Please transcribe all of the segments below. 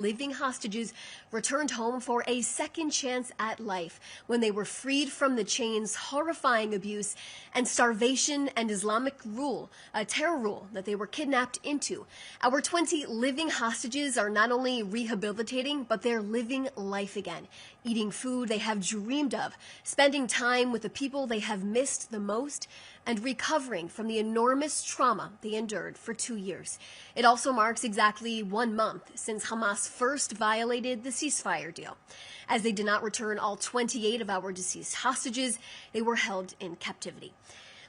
living hostages returned home for a second chance at life when they were freed from the chains, horrifying abuse, and starvation and Islamic rule, a terror rule that they were kidnapped into. Our 20 living hostages are not only rehabilitating, but they're living life again, eating food they have dreamed of, spending time with the people they have missed the most, and recovering from the enormous trauma they endured for 2 years. It also marks exactly 1 month since Hamas first violated the ceasefire deal. As they did not return all 28 of our deceased hostages, they were held in captivity.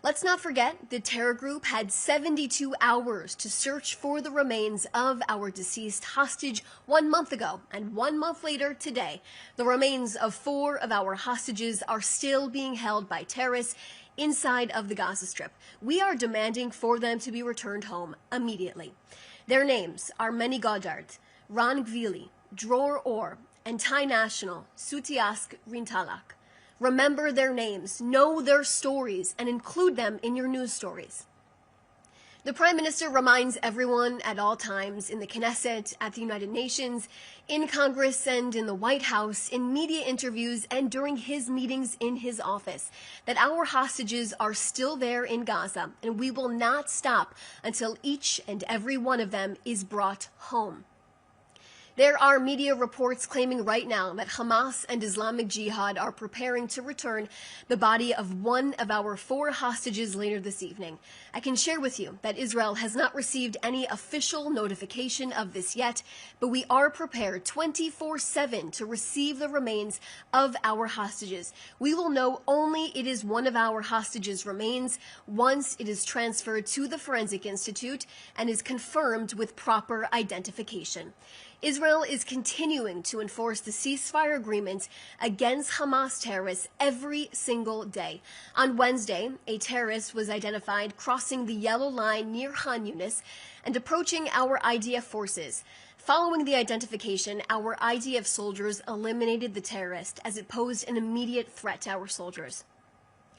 Let's not forget, the terror group had 72 hours to search for the remains of our deceased hostage 1 month ago, and 1 month later today, the remains of 4 of our hostages are still being held by terrorists inside of the Gaza Strip. We are demanding for them to be returned home immediately. Their names are Meni Goddard, Ran Gvili, Dror Or, and Thai national Sutiask Rintalak. Remember their names, know their stories, and include them in your news stories. The Prime Minister reminds everyone at all times in the Knesset, at the United Nations, in Congress, and in the White House, in media interviews, and during his meetings in his office, that our hostages are still there in Gaza, and we will not stop until each and every one of them is brought home. There are media reports claiming right now that Hamas and Islamic Jihad are preparing to return the body of one of our 4 hostages later this evening. I can share with you that Israel has not received any official notification of this yet, but we are prepared 24/7 to receive the remains of our hostages. We will know only it is one of our hostages' remains once it is transferred to the Forensic Institute and is confirmed with proper identification. Israel is continuing to enforce the ceasefire agreement against Hamas terrorists every single day. On Wednesday, a terrorist was identified crossing the yellow line near Khan Yunis and approaching our IDF forces. Following the identification, our IDF soldiers eliminated the terrorist as it posed an immediate threat to our soldiers.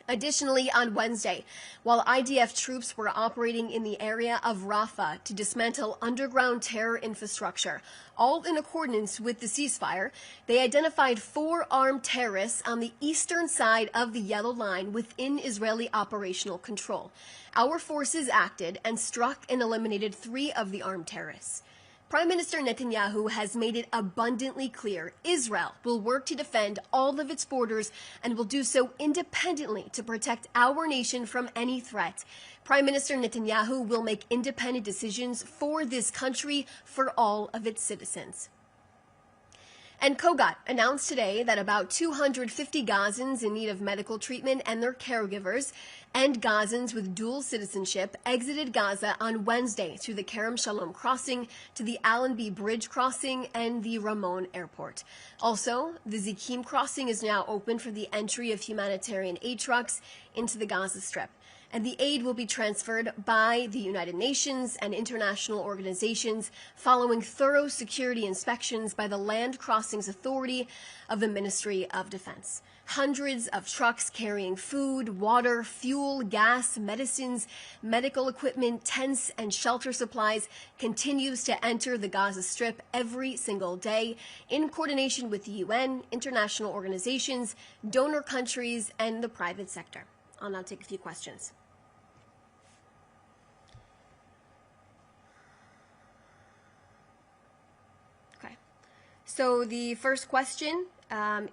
Additionally, on Wednesday, while IDF troops were operating in the area of Rafah to dismantle underground terror infrastructure, all in accordance with the ceasefire, they identified 4 armed terrorists on the eastern side of the yellow line within Israeli operational control. Our forces acted and struck and eliminated 3 of the armed terrorists. Prime Minister Netanyahu has made it abundantly clear Israel will work to defend all of its borders and will do so independently to protect our nation from any threat. Prime Minister Netanyahu will make independent decisions for this country, for all of its citizens. And Kogat announced today that about 250 Gazans in need of medical treatment and their caregivers and Gazans with dual citizenship exited Gaza on Wednesday through the Kerem Shalom crossing to the Allenby Bridge crossing and the Ramon Airport. Also, the Zikim crossing is now open for the entry of humanitarian aid trucks into the Gaza Strip. And the aid will be transferred by the United Nations and international organizations following thorough security inspections by the Land Crossings Authority of the Ministry of Defense. Hundreds of trucks carrying food, water, fuel, gas, medicines, medical equipment, tents, and shelter supplies continues to enter the Gaza Strip every single day in coordination with the UN, international organizations, donor countries, and the private sector. I'll now take a few questions. So the first question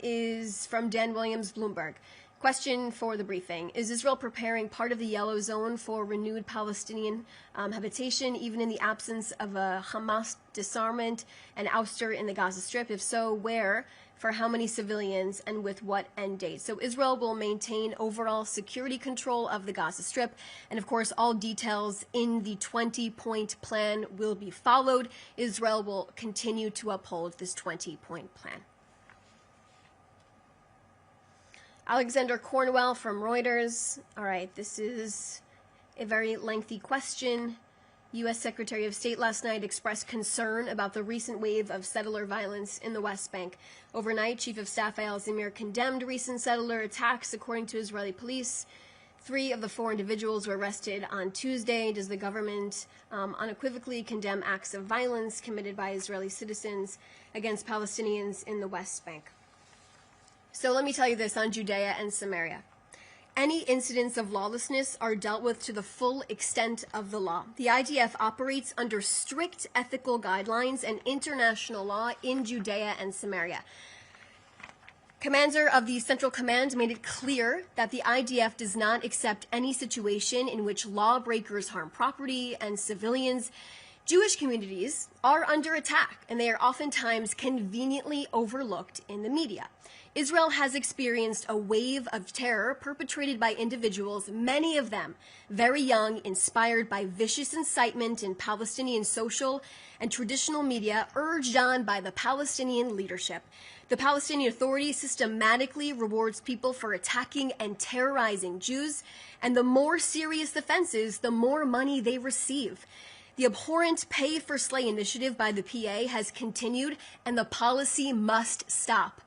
is from Dan Williams, Bloomberg. Question for the briefing. Is Israel preparing part of the yellow zone for renewed Palestinian habitation, even in the absence of a Hamas disarmament and ouster in the Gaza Strip? If so, where, for how many civilians, and with what end date? So Israel will maintain overall security control of the Gaza Strip. And of course, all details in the 20-point plan will be followed. Israel will continue to uphold this 20-point plan. Alexander Cornwell from Reuters. All right, this is a very lengthy question. U.S. Secretary of State last night expressed concern about the recent wave of settler violence in the West Bank. Overnight, Chief of Staff Eyal Zamir condemned recent settler attacks, according to Israeli police. 3 of the 4 individuals were arrested on Tuesday. Does the government unequivocally condemn acts of violence committed by Israeli citizens against Palestinians in the West Bank? So let me tell you this on Judea and Samaria. Any incidents of lawlessness are dealt with to the full extent of the law. The IDF operates under strict ethical guidelines and international law in Judea and Samaria. Commander of the Central Command made it clear that the IDF does not accept any situation in which lawbreakers harm property and civilians. Jewish communities are under attack, and they are oftentimes conveniently overlooked in the media. Israel has experienced a wave of terror perpetrated by individuals, many of them very young, inspired by vicious incitement in Palestinian social and traditional media, urged on by the Palestinian leadership. The Palestinian Authority systematically rewards people for attacking and terrorizing Jews, and the more serious offenses, the more money they receive. The abhorrent pay-for-slay initiative by the PA has continued, and the policy must stop,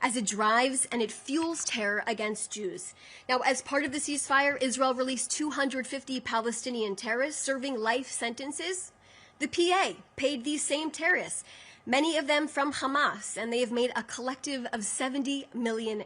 as it drives and it fuels terror against Jews. Now, as part of the ceasefire, Israel released 250 Palestinian terrorists serving life sentences. The PA paid these same terrorists, many of them from Hamas, and they have made a collective of $70 million.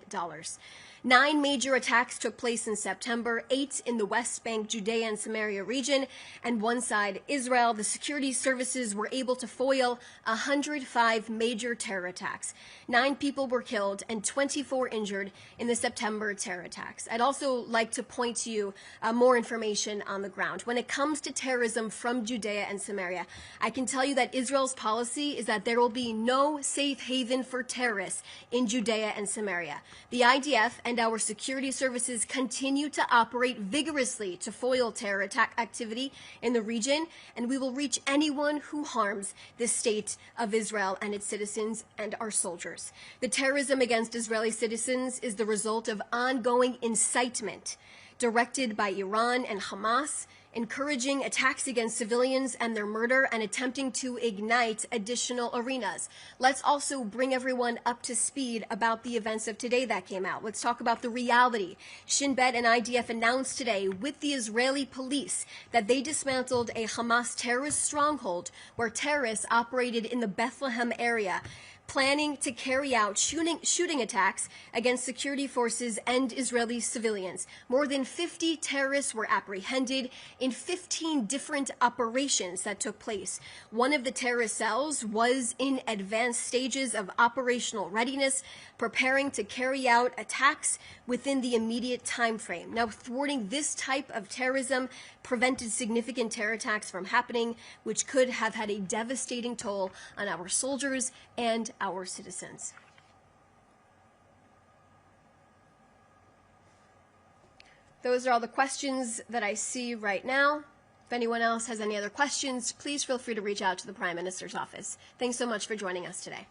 9 major attacks took place in September, 8 in the West Bank, Judea and Samaria region, and one side, Israel. The security services were able to foil 105 major terror attacks. 9 people were killed and 24 injured in the September terror attacks. I'd also like to point to you more information on the ground. When it comes to terrorism from Judea and Samaria, I can tell you that Israel's policy is that there will be no safe haven for terrorists in Judea and Samaria. The IDF and our security services continue to operate vigorously to foil terror attack activity in the region, and we will reach anyone who harms the state of Israel and its citizens and our soldiers. The terrorism against Israeli citizens is the result of ongoing incitement directed by Iran and Hamas, encouraging attacks against civilians and their murder, and attempting to ignite additional arenas. Let's also bring everyone up to speed about the events of today that came out. Let's talk about the reality. Shin Bet and IDF announced today with the Israeli police that they dismantled a Hamas terrorist stronghold where terrorists operated in the Bethlehem area, planning to carry out shooting attacks against security forces and Israeli civilians. More than 50 terrorists were apprehended in 15 different operations that took place. One of the terrorist cells was in advanced stages of operational readiness, preparing to carry out attacks within the immediate time frame. Now, thwarting this type of terrorism prevented significant terror attacks from happening, which could have had a devastating toll on our soldiers and our citizens. Those are all the questions that I see right now. If anyone else has any other questions, please feel free to reach out to the Prime Minister's office. Thanks so much for joining us today.